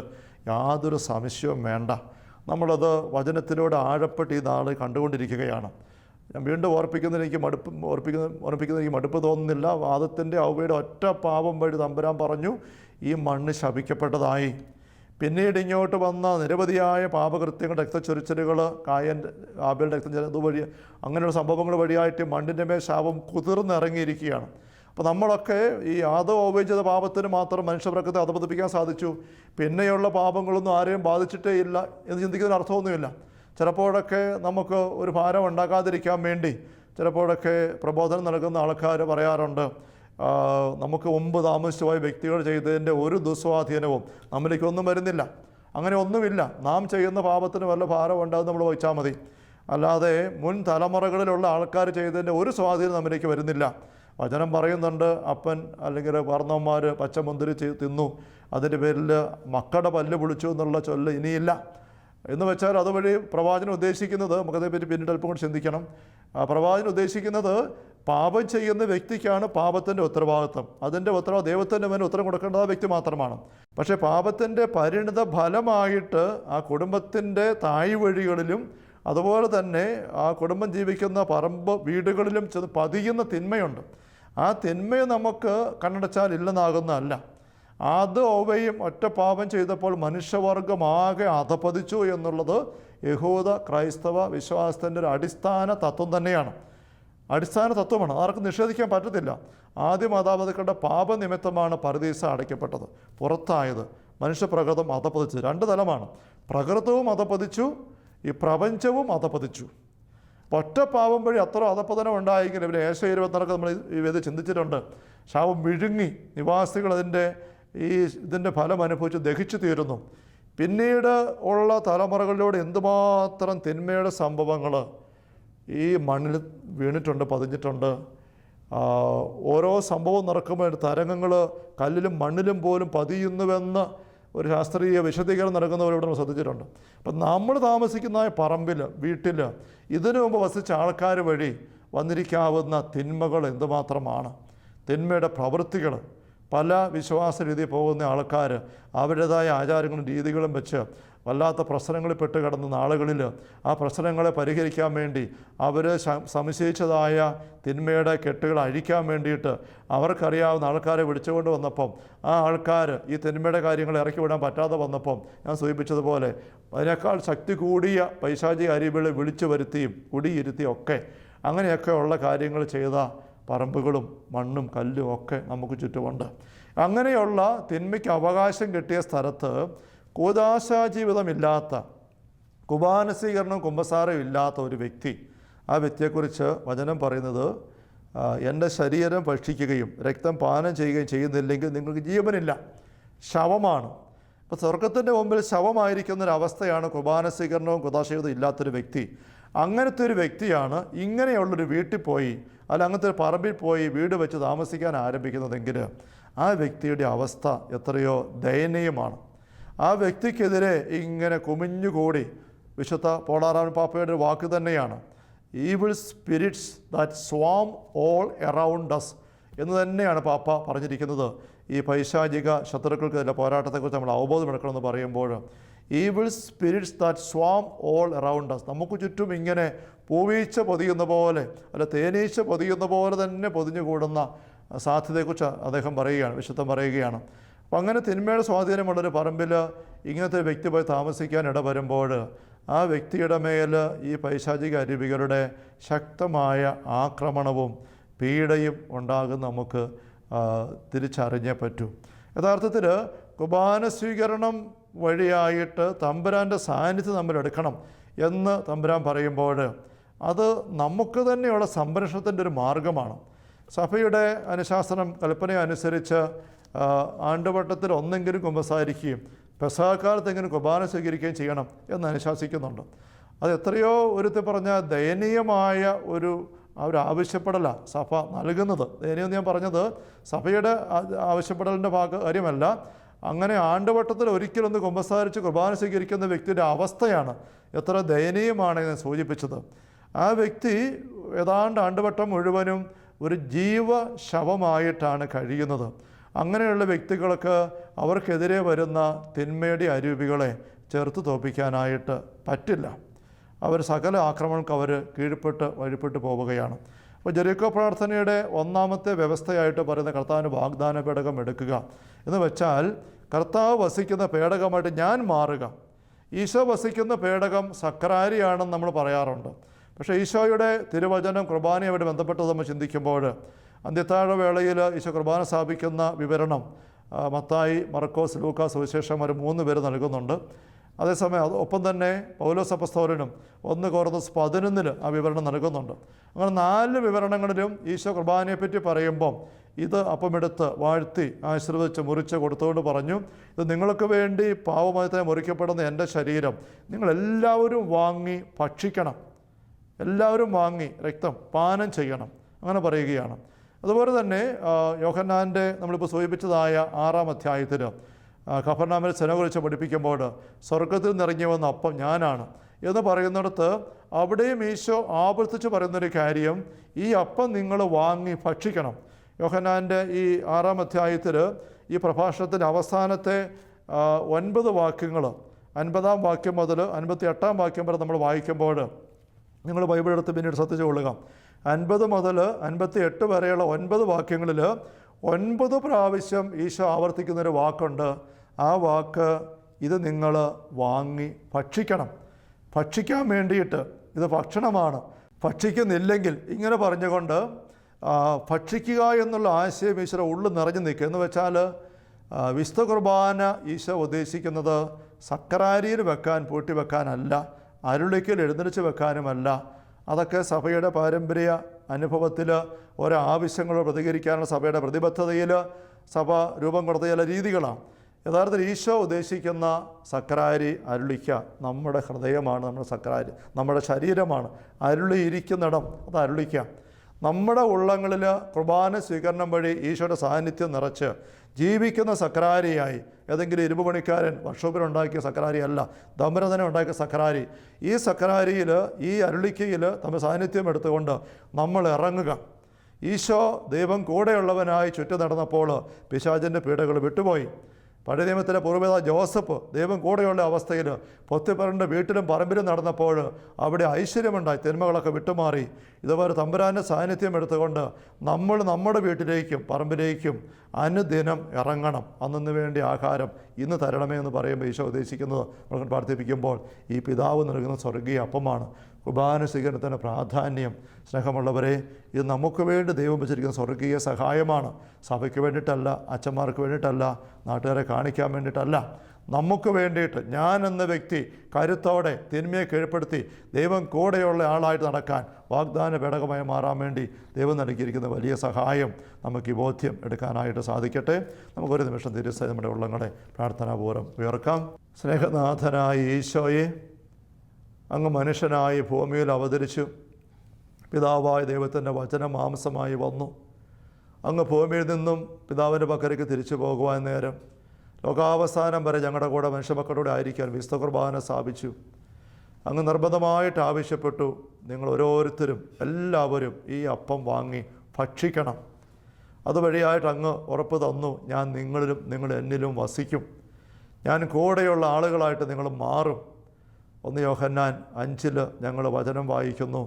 യാതൊരു സംശയവും വേണ്ട. നമ്മളത് വചനത്തിലൂടെ ആഴപ്പെട്ട് ഈ നാൾ കണ്ടുകൊണ്ടിരിക്കുകയാണ്. ഞാൻ വീണ്ടും ഓർപ്പിക്കുന്നത് എനിക്ക് മടുപ്പ് തോന്നുന്നില്ല. ആദത്തിൻ്റെ ഹവ്വയുടെ ഒറ്റ പാപം വഴി തമ്പുരാൻ പറഞ്ഞു ഈ മണ്ണ് ശപിക്കപ്പെട്ടതായി. പിന്നീട് ഇങ്ങോട്ട് വന്ന നിരവധിയായ പാപകൃത്യങ്ങൾ, രക്തച്ചൊരിച്ചിലുകൾ, ആബേലിൻ്റെ രക്തം അതുവഴി അങ്ങനെയുള്ള സംഭവങ്ങൾ വഴിയായിട്ട് മണ്ണിൻ്റെ മേൽ ശാപം കുതിർന്നിറങ്ങിയിരിക്കുകയാണ്. അപ്പോൾ നമ്മളൊക്കെ ഈ ആദം ഹവ്വയും ചെയ്ത പാപത്തിന് മാത്രം മനുഷ്യവർഗത്തെ അധപതിപ്പിക്കാൻ സാധിച്ചു, പിന്നെയുള്ള പാപങ്ങളൊന്നും ആരെയും ബാധിച്ചിട്ടേ ഇല്ല എന്ന് ചിന്തിക്കുന്നതിന് അർത്ഥമൊന്നുമില്ല. ചിലപ്പോഴൊക്കെ നമുക്ക് ഒരു ഭാരം ഉണ്ടാക്കാതിരിക്കാൻ വേണ്ടി ചിലപ്പോഴൊക്കെ പ്രബോധനം നൽകുന്ന ആൾക്കാർ പറയാറുണ്ട്, നമുക്ക് മുമ്പ് താമസിച്ചു പോയ വ്യക്തികൾ ചെയ്തതിൻ്റെ ഒരു ദുസ്വാധീനവും നമ്മളിലേക്കൊന്നും വരുന്നില്ല. അങ്ങനെ ഒന്നുമില്ല. നാം ചെയ്യുന്ന പാപത്തിന് വല്ല ഭാരം ഉണ്ടാകും നമ്മൾ വഹിച്ചാൽ മതി. അല്ലാതെ മുൻ തലമുറകളിലുള്ള ആൾക്കാർ ചെയ്തതിൻ്റെ ഒരു സ്വാധീനം നമ്മിലേക്ക് വരുന്നില്ല. വചനം പറയുന്നുണ്ട്, അപ്പൻ അല്ലെങ്കിൽ വർണ്ണവന്മാർ പച്ചമുന്തിരി തിന്നു, അതിൻ്റെ പേരിൽ മക്കളുടെ പല്ല് പൊളിച്ചു എന്നുള്ള ചൊല്ല് ഇനിയില്ല. എന്ന് വെച്ചാൽ അതുവഴി പ്രവാചകൻ ഉദ്ദേശിക്കുന്നത്, നമുക്കതേപ്പറ്റി പിന്നീട് അല്പം കൂടി ചിന്തിക്കണം. പ്രവാചകൻ ഉദ്ദേശിക്കുന്നത് പാപം ചെയ്യുന്ന വ്യക്തിക്കാണ് പാപത്തിൻ്റെ ഉത്തരവാദിത്വം. അതിൻ്റെ ഉത്തരവാദിത്വം ദൈവത്തിൻ്റെ മേലെ ഉത്തരം കൊടുക്കേണ്ടത് ആ വ്യക്തി മാത്രമാണ്. പക്ഷേ പാപത്തിൻ്റെ പരിണിത ഫലമായിട്ട് ആ കുടുംബത്തിൻ്റെ തായ് വഴികളിലും അതുപോലെ തന്നെ ആ കുടുംബം ജീവിക്കുന്ന പറമ്പ് വീടുകളിലും ചെന്ന് പതിയുന്ന തിന്മയുണ്ട്. ആ തിന്മയെ നമുക്ക് കണ്ണടച്ചാൽ ഇല്ലെന്നാകുന്നതല്ല. ആദം ഹവ്വയും ഒറ്റ പാപം ചെയ്തപ്പോൾ മനുഷ്യവർഗമാകെ അധപതിച്ചു എന്നുള്ളത് യഹൂദ ക്രൈസ്തവ വിശ്വാസത്തിൻ്റെ ഒരു അടിസ്ഥാന തത്വം തന്നെയാണ്. അടിസ്ഥാന തത്വമാണ്, ആർക്കും നിഷേധിക്കാൻ പറ്റത്തില്ല. ആദ്യ മാതാപിതാക്കളുടെ പാപനിമിത്തമാണ് പരദീസ അടയ്ക്കപ്പെട്ടത്, പുറത്തായത്. മനുഷ്യപ്രകൃതം അധപതിച്ചു. രണ്ട് തലമാണ്, പ്രകൃതവും അധപതിച്ചു, ഈ പ്രപഞ്ചവും അധപതിച്ചു. ഒറ്റ പാപം വഴി അത്ര അധപതനം ഉണ്ടായെങ്കിൽ ഇവർ ഏശ 24 നമ്മൾ ഇത് ചിന്തിച്ചിട്ടുണ്ട്. ശാപം വിഴുങ്ങി നിവാസികൾ ഇതിൻ്റെ ഫലം അനുഭവിച്ച് ദഹിച്ചു തീരുന്നു. പിന്നീട് ഉള്ള തലമുറകളിലൂടെ എന്തുമാത്രം തിന്മയുടെ സംഭവങ്ങൾ ഈ മണ്ണിൽ വീണിട്ടുണ്ട്, പതിഞ്ഞിട്ടുണ്ട്. ഓരോ സംഭവം നടക്കുമ്പോൾ തരംഗങ്ങൾ കല്ലിലും മണ്ണിലും പോലും പതിയുന്നുവെന്ന് ഒരു ശാസ്ത്രീയ വിശദീകരണം നൽകുന്നവരോട് നമ്മൾ ശ്രദ്ധിച്ചിട്ടുണ്ട്. അപ്പം നമ്മൾ താമസിക്കുന്ന പറമ്പിൽ, വീട്ടിൽ ഇതിനു മുമ്പ് വസിച്ച ആൾക്കാർ വഴി വന്നിരിക്കാവുന്ന തിന്മകൾ എന്തുമാത്രമാണ്, തിന്മയുടെ പ്രവൃത്തികൾ. പല വിശ്വാസ രീതിയിൽ പോകുന്ന ആൾക്കാർ അവരുടേതായ ആചാരങ്ങളും രീതികളും വെച്ച് വല്ലാത്ത പ്രശ്നങ്ങളിൽ പെട്ട് കിടന്ന നാളുകളിൽ ആ പ്രശ്നങ്ങളെ പരിഹരിക്കാൻ വേണ്ടി അവർ സംശയിച്ചതായ തിന്മയുടെ കെട്ടുകൾ അഴിക്കാൻ വേണ്ടിയിട്ട് അവർക്കറിയാവുന്ന ആൾക്കാരെ വിളിച്ചുകൊണ്ട് വന്നപ്പം ആ ആൾക്കാർ ഈ തിന്മയുടെ കാര്യങ്ങൾ ഇറക്കി വിടാൻ പറ്റാതെ വന്നപ്പം ഞാൻ സൂചിപ്പിച്ചതുപോലെ അതിനേക്കാൾ ശക്തി കൂടിയ പൈശാചിക അരിവുകളെ വിളിച്ചു വരുത്തിയും കുടിയിരുത്തിയും ഒക്കെ അങ്ങനെയൊക്കെ ഉള്ള കാര്യങ്ങൾ ചെയ്ത പറമ്പുകളും മണ്ണും കല്ലും ഒക്കെ നമുക്ക് ചുറ്റുമുണ്ട്. അങ്ങനെയുള്ള തിന്മയ്ക്ക് അവകാശം കിട്ടിയ സ്ഥലത്ത് കൂദാശാജീവിതമില്ലാത്ത, കുർബാനസ്വീകരണവും കുമ്പസാരവും ഇല്ലാത്ത ഒരു വ്യക്തി, ആ വ്യക്തിയെക്കുറിച്ച് വചനം പറയുന്നത്, എൻ്റെ ശരീരം ഭക്ഷിക്കുകയും രക്തം പാനം ചെയ്യുകയും ചെയ്യുന്നില്ലെങ്കിൽ നിങ്ങൾക്ക് ജീവനില്ല, ശവമാണ്. അപ്പോൾ സ്വർഗത്തിൻ്റെ മുമ്പിൽ ശവമായിരിക്കുന്നൊരവസ്ഥയാണ് കുർബാനസ്വീകരണവും കുദാശജീവിതവും ഇല്ലാത്തൊരു വ്യക്തി. അങ്ങനത്തെ ഒരു വ്യക്തിയാണ് ഇങ്ങനെയുള്ളൊരു വീട്ടിൽ പോയി അല്ല അങ്ങനത്തെ ഒരു പറമ്പിൽ പോയി വീട് വെച്ച് താമസിക്കാൻ ആരംഭിക്കുന്നതെങ്കിൽ ആ വ്യക്തിയുടെ അവസ്ഥ എത്രയോ ദയനീയമാണ്. ആ വ്യക്തിക്കെതിരെ ഇങ്ങനെ കുമിഞ്ഞുകൂടി വിശുദ്ധ പോളാറാമൻ പാപ്പയുടെ ഒരു വാക്ക് തന്നെയാണ്, evil spirits that swarm all around us എന്ന് തന്നെയാണ് പാപ്പ പറഞ്ഞിരിക്കുന്നത്. ഈ പൈശാചിക ശത്രുക്കൾക്കെതിരെ പോരാട്ടത്തെക്കുറിച്ച് നമ്മൾ അവബോധമെടുക്കണമെന്ന് പറയുമ്പോൾ, evil spirits that swarm all around us, നമുക്ക് ചുറ്റും ഇങ്ങനെ പൂവീച്ച പൊതിയുന്ന പോലെ അല്ല തേനീച്ച പൊതിയുന്ന പോലെ തന്നെ പൊതിഞ്ഞുകൂടുന്ന സാധ്യതയെക്കുറിച്ച് അദ്ദേഹം പറയുകയാണ്, വിശുദ്ധം പറയുകയാണ്. അപ്പം അങ്ങനെ തിന്മയുടെ സ്വാധീനമുള്ളൊരു പറമ്പിൽ ഇങ്ങനത്തെ വ്യക്തി പോയി താമസിക്കാൻ ഇടവരുമ്പോൾ ആ വ്യക്തിയുടെ മേൽ ഈ പൈശാചിക അരൂപികളുടെ ശക്തമായ ആക്രമണവും പീഡയും ഉണ്ടാകും നമുക്ക് തിരിച്ചറിഞ്ഞേ പറ്റൂ. യഥാർത്ഥത്തിൽ കുർബാന സ്വീകരണം വഴിയായിട്ട് തമ്പുരാൻ്റെ സാന്നിധ്യം നമ്മൾ എടുക്കണം എന്ന് തമ്പുരാൻ പറയുമ്പോൾ അത് നമുക്ക് തന്നെയുള്ള സംരക്ഷണത്തിൻ്റെ ഒരു മാർഗമാണ്. സഭയുടെ അനുശാസനം കൽപ്പന അനുസരിച്ച് ആണ്ടുവട്ടത്തിൽ ഒന്നെങ്കിലും കുമ്പസാരിക്കുകയും പെസഹക്കാലത്തെങ്കിലും കുർബാന സ്വീകരിക്കുകയും ചെയ്യണം എന്ന് അനുശാസിക്കുന്നുണ്ട്. അത് എത്രയോ ഒരുത്തി പറഞ്ഞ ദയനീയമായ ഒരു ആവശ്യപ്പെടലാണ് സഭ നൽകുന്നത്. ദയനീയം ഞാൻ പറഞ്ഞത് സഭയുടെ ആവശ്യപ്പെടലിൻ്റെ കാര്യമല്ല, അങ്ങനെ ആണ്ടുവട്ടത്തിൽ ഒരിക്കലൊന്ന് കുമ്പസാരിച്ച് കുർബാന സ്വീകരിക്കുന്ന വ്യക്തിയുടെ അവസ്ഥയാണ് എത്ര ദയനീയമാണ് ഞാൻ സൂചിപ്പിച്ചത്. ആ വ്യക്തി ഏതാണ്ട് ആണ്ടുവട്ടം മുഴുവനും ഒരു ജീവശവമായിട്ടാണ് കഴിയുന്നത്. അങ്ങനെയുള്ള വ്യക്തികൾക്ക് അവർക്കെതിരെ വരുന്ന തിന്മയുടെ അരൂപികളെ ചെറുത്ത് തോൽപ്പിക്കാനായിട്ട് പറ്റില്ല. അവർ സകല ആക്രമണങ്ങൾക്ക് അവർ കീഴ്പ്പെട്ട് വഴിപ്പെട്ട് പോവുകയാണ്. അപ്പോൾ ജെറിക്കോ പ്രാർത്ഥനയുടെ ഒന്നാമത്തെ വ്യവസ്ഥയായിട്ട് പറയുന്ന കർത്താവിൻ്റെ വാഗ്ദാന പേടകം എടുക്കുക എന്ന് വെച്ചാൽ കർത്താവ് വസിക്കുന്ന പേടകമായിട്ട് ഞാൻ മാറുക. ഈശോ വസിക്കുന്ന പേടകം സക്രാരിയാണെന്ന് നമ്മൾ പറയാറുണ്ട്. പക്ഷേ ഈശോയുടെ തിരുവചനം കുർബാനയുമായിട്ട് ബന്ധപ്പെട്ടത് നമ്മൾ ചിന്തിക്കുമ്പോൾ അന്ത്യത്താഴ വേളയിൽ ഈശോ കുർബാന സ്ഥാപിക്കുന്ന വിവരണം മത്തായി, മർക്കോസ്, ലൂക്കാസ് സുവിശേഷന്മാർ 3 പേര് നൽകുന്നുണ്ട്. അതേസമയം ഒപ്പം തന്നെ പൗലോസ് അപ്പസ്തോലനും 1 കൊരിന്ത്യർ 11 ആ വിവരണം നൽകുന്നുണ്ട്. അങ്ങനെ 4 വിവരണങ്ങളിലും ഈശോ കുർബാനയെപ്പറ്റി പറയുമ്പം ഇത് അപ്പമെടുത്ത് വാഴ്ത്തി ആശീർവദിച്ച് മുറിച്ച് കൊടുത്തുകൊണ്ട് പറഞ്ഞു, ഇത് നിങ്ങൾക്ക് വേണ്ടി പാവമയത്തെ മുറിക്കപ്പെടുന്ന എൻ്റെ ശരീരം, നിങ്ങളെല്ലാവരും വാങ്ങി ഭക്ഷിക്കണം, എല്ലാവരും വാങ്ങി രക്തം പാനം ചെയ്യണം, അങ്ങനെ പറയുകയാണ്. അതുപോലെ തന്നെ യോഹന്നാൻ്റെ നമ്മളിപ്പോൾ സൂചിപ്പിച്ചതായ 6-ാം അധ്യായത്തിൽ കഫർനഹൂമിൽ സെനകുറിച്ച് പഠിപ്പിക്കുമ്പോൾ സ്വർഗത്തിൽ നിറങ്ങി വന്ന അപ്പം ഞാനാണ് എന്ന് പറയുന്നിടത്ത് അവിടെയും ഈശോ ആവർത്തിച്ച് പറയുന്നൊരു കാര്യം, ഈ അപ്പം നിങ്ങൾ വാങ്ങി ഭക്ഷിക്കണം. യോഹന്നാൻ്റെ ഈ 6-ാം അധ്യായത്തിൽ ഈ പ്രഭാഷണത്തിൻ്റെ അവസാനത്തെ 9 വാക്യങ്ങൾ 50-ാം വാക്യം മുതൽ 58-ാം വാക്യം വരെ നമ്മൾ വായിക്കുമ്പോൾ നിങ്ങൾ ബൈബിൾ എടുത്ത് പിന്നീട് ശ്രദ്ധിച്ചു കൊള്ളുക. 50 മുതൽ 58 വരെയുള്ള 9 വാക്യങ്ങളിൽ 9 പ്രാവശ്യം ഈശോ ആവർത്തിക്കുന്നൊരു വാക്കുണ്ട്. ആ വാക്ക് ഇത് നിങ്ങൾ വാങ്ങി ഭക്ഷിക്കണം. ഭക്ഷിക്കാൻ വേണ്ടിയിട്ട് ഇത് ഭക്ഷണമാണ്. ഭക്ഷിക്കുന്നില്ലെങ്കിൽ ഇങ്ങനെ പറഞ്ഞുകൊണ്ട് ഭക്ഷിക്കുക എന്നുള്ള ആശയം ഈശോ ഉള്ളിൽ നിറഞ്ഞു നിൽക്കുക. എന്ന് വെച്ചാൽ വിശുദ്ധ കുർബാന ഈശോ ഉദ്ദേശിക്കുന്നത് സക്രാരിയിൽ വെക്കാൻ പൂട്ടി വെക്കാനല്ല, അരുളിക്കൽ എഴുന്നള്ളിച്ച് വെക്കാനുമല്ല. അതൊക്കെ സഭയുടെ പാരമ്പര്യ അനുഭവത്തിൽ ഓരോ ആവശ്യങ്ങളോട് പ്രതികരിക്കാനുള്ള സഭയുടെ പ്രതിബദ്ധതയിൽ സഭ രൂപം കൊടുത്ത ചില രീതികളാണ്. യഥാർത്ഥത്തിൽ ഈശോ ഉദ്ദേശിക്കുന്ന സക്രാരി അരുളിക്ക നമ്മുടെ ഹൃദയമാണ്. നമ്മുടെ സക്രാരി നമ്മുടെ ശരീരമാണ്. അരുളിയിരിക്കുന്നിടം അത് അരുളിക്ക. നമ്മുടെ ഉള്ളങ്ങളിൽ കുർബാന സ്വീകരണം വഴി ഈശോയുടെ സാന്നിധ്യം നിറച്ച് ജീവിക്കുന്ന സക്രാരിയായി, ഏതെങ്കിലും ഇരുമ്പുപണിക്കാരൻ വർക്ക്ഷോപ്പിലുണ്ടാക്കിയ സക്രാരി അല്ല, ദമ്പരതനെ ഉണ്ടാക്കിയ സക്രാരി. ഈ സക്രാരിയിൽ, ഈ അരുളിക്കയിൽ തമ്മിൽ സാന്നിധ്യം എടുത്തുകൊണ്ട് നമ്മൾ ഇറങ്ങുക. ഈശോ ദൈവം കൂടെയുള്ളവനായി ചുറ്റും നടന്നപ്പോൾ പിശാചിൻ്റെ പീഡകൾ വിട്ടുപോയി. പഴയ നിയമത്തിലെ പൂർവ്വപിതാ ജോസഫ് ദൈവം കൂടെയുള്ള അവസ്ഥയിൽ പൊത്തിപ്പറിൻ്റെ വീട്ടിലും പറമ്പിലും നടന്നപ്പോൾ അവിടെ ഐശ്വര്യമുണ്ടായി, തിന്മകളൊക്കെ വിട്ടുമാറി. ഇതുപോലെ തമ്പുരാൻ്റെ സാന്നിധ്യം എടുത്തുകൊണ്ട് നമ്മൾ നമ്മുടെ വീട്ടിലേക്കും പറമ്പിലേക്കും അനുദിനം ഇറങ്ങണം. അന്നു വേണ്ടി ആഹാരം ഇന്ന് തരണമേ എന്ന് പറയുമ്പോൾ ഈശോ ഉദ്ദേശിക്കുന്നത് നമ്മൾ പ്രാർത്ഥിപ്പിക്കുമ്പോൾ ഈ പിതാവ് നൽകുന്ന സ്വർഗീയ അപ്പമാണ്. കുർബാന സ്വീകരണത്തിൻ്റെ പ്രാധാന്യം, സ്നേഹമുള്ളവരെ, ഇത് നമുക്ക് വേണ്ടി ദൈവം വെച്ചിരിക്കുന്ന സ്വർഗീയ സഹായമാണ്. സഭയ്ക്ക് വേണ്ടിയിട്ടല്ല, അച്ഛന്മാർക്ക് വേണ്ടിയിട്ടല്ല, നാട്ടുകാരെ കാണിക്കാൻ വേണ്ടിയിട്ടല്ല, നമുക്ക് വേണ്ടിയിട്ട് ഞാൻ എന്ന വ്യക്തി കരുത്തോടെ തിന്മയെ കീഴ്പ്പെടുത്തി ദൈവം കൂടെയുള്ള ആളായിട്ട് നടക്കാൻ, വാഗ്ദാന പേടകമായി മാറാൻ വേണ്ടി ദൈവം നൽകിയിരിക്കുന്ന വലിയ സഹായം നമുക്ക് ഈ ബോധ്യം എടുക്കാനായിട്ട് സാധിക്കട്ടെ. നമുക്കൊരു നിമിഷം തിരുസ നമ്മുടെ ഉള്ളങ്ങളെ പ്രാർത്ഥനാപൂർവ്വം ഉയർക്കാം. സ്നേഹനാഥനായ ഈശോയെ, അങ്ങ് മനുഷ്യനായി ഭൂമിയിൽ അവതരിച്ചു. പിതാവായ ദൈവത്തിൻ്റെ വചനം മാംസമായി വന്നു. അങ്ങ് ഭൂമിയിൽ നിന്നും പിതാവിൻ്റെ പക്കലേക്ക് തിരിച്ചു പോകുവാൻ നേരം ലോകാവസാനം വരെ ഞങ്ങളുടെ കൂടെ മനുഷ്യമക്കളുടെ ആയിരിക്കാൻ വിശുദ്ധ കുർബാന സ്ഥാപിച്ചു. അങ്ങ് നിർബന്ധമായിട്ട് ആവശ്യപ്പെട്ടു, നിങ്ങൾ ഓരോരുത്തരും എല്ലാവരും ഈ അപ്പം വാങ്ങി ഭക്ഷിക്കണം. അതുവഴിയായിട്ട് അങ്ങ് ഉറപ്പ് തന്നു, ഞാൻ നിങ്ങളിലും നിങ്ങൾ എന്നിലും വസിക്കും, ഞാൻ കൂടെയുള്ള ആളുകളായിട്ട് നിങ്ങൾ മാറും. 1 യോഹന്നാൻ 5 ഞങ്ങൾ വചനം വായിക്കുന്നു,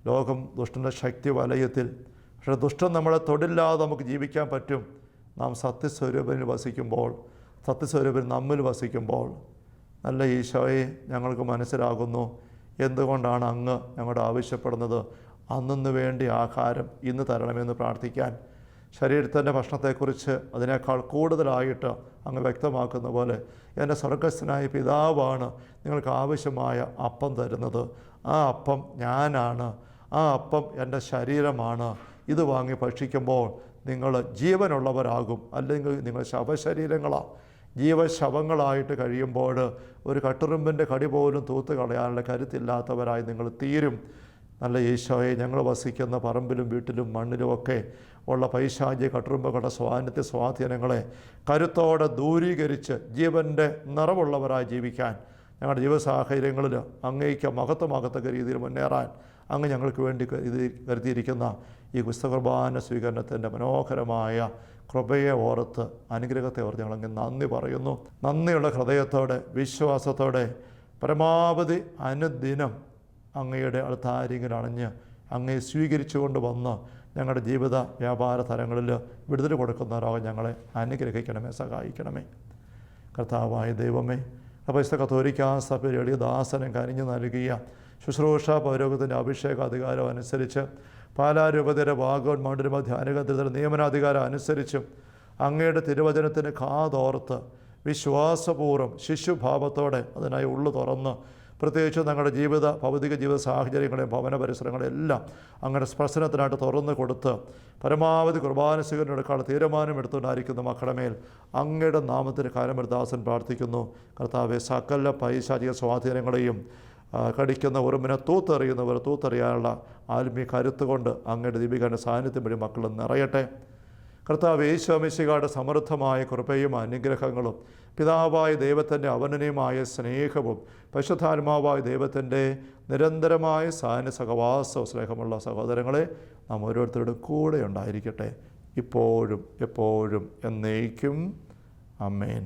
ലോകം ദുഷ്ടൻ്റെ ശക്തി വലയത്തിൽ, പക്ഷേ ദുഷ്ടൻ നമ്മളെ തൊടില്ലാതെ നമുക്ക് ജീവിക്കാൻ പറ്റും നാം സത്യസ്വരൂപനിൽ വസിക്കുമ്പോൾ, സത്യസ്വരൂപൻ നമ്മിൽ വസിക്കുമ്പോൾ. നല്ല ഈശോയെ, ഞങ്ങൾക്ക് മനസ്സിലാകുന്നു എന്തുകൊണ്ടാണ് അങ്ങ് ഞങ്ങളുടെ ആവശ്യപ്പെടുന്നത്. അന്നു വേണ്ടി ആഹാരം ഇന്ന് തരണമെന്ന് പ്രാർത്ഥിക്കാൻ. ശരീരത്തിൻ്റെ ഭക്ഷണത്തെക്കുറിച്ച് അതിനേക്കാൾ കൂടുതലായിട്ട് അങ്ങ് വ്യക്തമാക്കുന്ന പോലെ എൻ്റെ സ്വർഗസ്ഥനായ പിതാവാണ് നിങ്ങൾക്ക് ആവശ്യമായ അപ്പം തരുന്നത്. ആ അപ്പം ഞാനാണ്, ആ അപ്പം എൻ്റെ ശരീരമാണ്. ഇത് വാങ്ങി ഭക്ഷിക്കുമ്പോൾ നിങ്ങൾ ജീവനുള്ളവരാകും, അല്ലെങ്കിൽ നിങ്ങൾ ശവശരീരങ്ങളാണ്. ജീവശവങ്ങളായിട്ട് കഴിയുമ്പോൾ ഒരു കട്ടുറുമ്പിൻ്റെ കടി പോലും തൂത്ത് കളയാനുള്ള കരുത്തില്ലാത്തവരായി നിങ്ങൾ തീരും. നല്ല ഈശോയെ, ഞങ്ങൾ വസിക്കുന്ന പറമ്പിലും വീട്ടിലും മണ്ണിലുമൊക്കെ ഉള്ള പൈശാചിക കട്ടുറുമ്പുകളുടെ സ്വാധീനങ്ങളെ കരുത്തോടെ ദൂരീകരിച്ച് ജീവൻ്റെ നിറവുള്ളവരായി ജീവിക്കാൻ, ഞങ്ങളുടെ ജീവസാഹചര്യങ്ങളിൽ അങ്ങേക്ക് മഹത്വമാകത്തക്ക രീതിയിൽ മുന്നേറാൻ അങ്ങ് ഞങ്ങൾക്ക് വേണ്ടി കരുതിയിരിക്കുന്ന ഈ വിശുദ്ധ കുർബാന സ്വീകരണത്തിൻ്റെ മനോഹരമായ കൃപയെ ഓർത്ത് അനുഗ്രഹത്തെ ഓർത്ത് ഞങ്ങളങ്ങ് നന്ദി പറയുന്നു. നന്ദിയുള്ള ഹൃദയത്തോടെ വിശ്വാസത്തോടെ പരമാവധി അനുദിനം അങ്ങയുടെ അൾത്താരിയിൽ അണഞ്ഞ് അങ്ങയെ സ്വീകരിച്ചുകൊണ്ട് വന്ന് ഞങ്ങളുടെ ജീവിത വ്യാപാര തലങ്ങളിൽ വിടുതൽ കൊടുക്കുന്നവരാകും ഞങ്ങളെ അനുഗ്രഹിക്കണമേ, സഹായിക്കണമേ. കർത്താവായ ദൈവമേ, അപരിശുദ്ധ കത്തോലിക്കാ സഭയിൽ എളിയ ദാസനം കനിഞ്ഞു നൽകിയ ശുശ്രൂഷ പൗരോഹിത്യത്തിൻ്റെ അഭിഷേകാധികാരം അനുസരിച്ച് പാലാരൂപതയുടെ വാഗോൺ മണ്ഡലം ധ്യാനകേന്ദ്രത്തിൻ്റെ നിയമനാധികാരം അനുസരിച്ചും അങ്ങയുടെ തിരുവചനത്തിന് കാതോർത്ത് വിശ്വാസപൂർവ്വം ശിശുഭാവത്തോടെ അതിനായി ഉള്ളു തുറന്ന് പ്രത്യേകിച്ച് ഞങ്ങളുടെ ഭൗതിക ജീവിത സാഹചര്യങ്ങളെയും ഭവന പരിസരങ്ങളെല്ലാം അങ്ങനെ സ്പർശനത്തിനായിട്ട് തുറന്നു കൊടുത്ത് പരമാവധി കുർബാന സ്വീകരണമെടുക്കാനുള്ള തീരുമാനമെടുത്തുകൊണ്ടായിരിക്കുന്ന മക്കളുടെ മേൽ അങ്ങയുടെ നാമത്തിന് കാലമെടുത്താസൻ പ്രാർത്ഥിക്കുന്നു. കർത്താവെ, സകല പൈശാചിക സ്വാധീനങ്ങളെയും കടിക്കുന്ന ഉറുമ്പിനെ തൂത്തെറിയുന്നവർ തൂത്തെറിയാനുള്ള ആത്മീയ കരുത്ത് കൊണ്ട് അങ്ങയുടെ ദീപികയുടെ സാന്നിധ്യം വഴി മക്കൾ നിറയട്ടെ. കർത്താവ് യേശുമിശിഹായുടെ സമൃദ്ധമായ കൃപയും അനുഗ്രഹങ്ങളും പിതാവായ ദൈവത്തിൻ്റെ അവനനീയമായ സ്നേഹവും പരിശുദ്ധാത്മാവായ ദൈവത്തിൻ്റെ നിരന്തരമായ സഹവാസവും സ്നേഹമുള്ള സഹോദരങ്ങളെ നാം ഓരോരുത്തരുടെ കൂടെ ഉണ്ടായിരിക്കട്ടെ, ഇപ്പോഴും എപ്പോഴും എന്നേക്കും. ആമേൻ.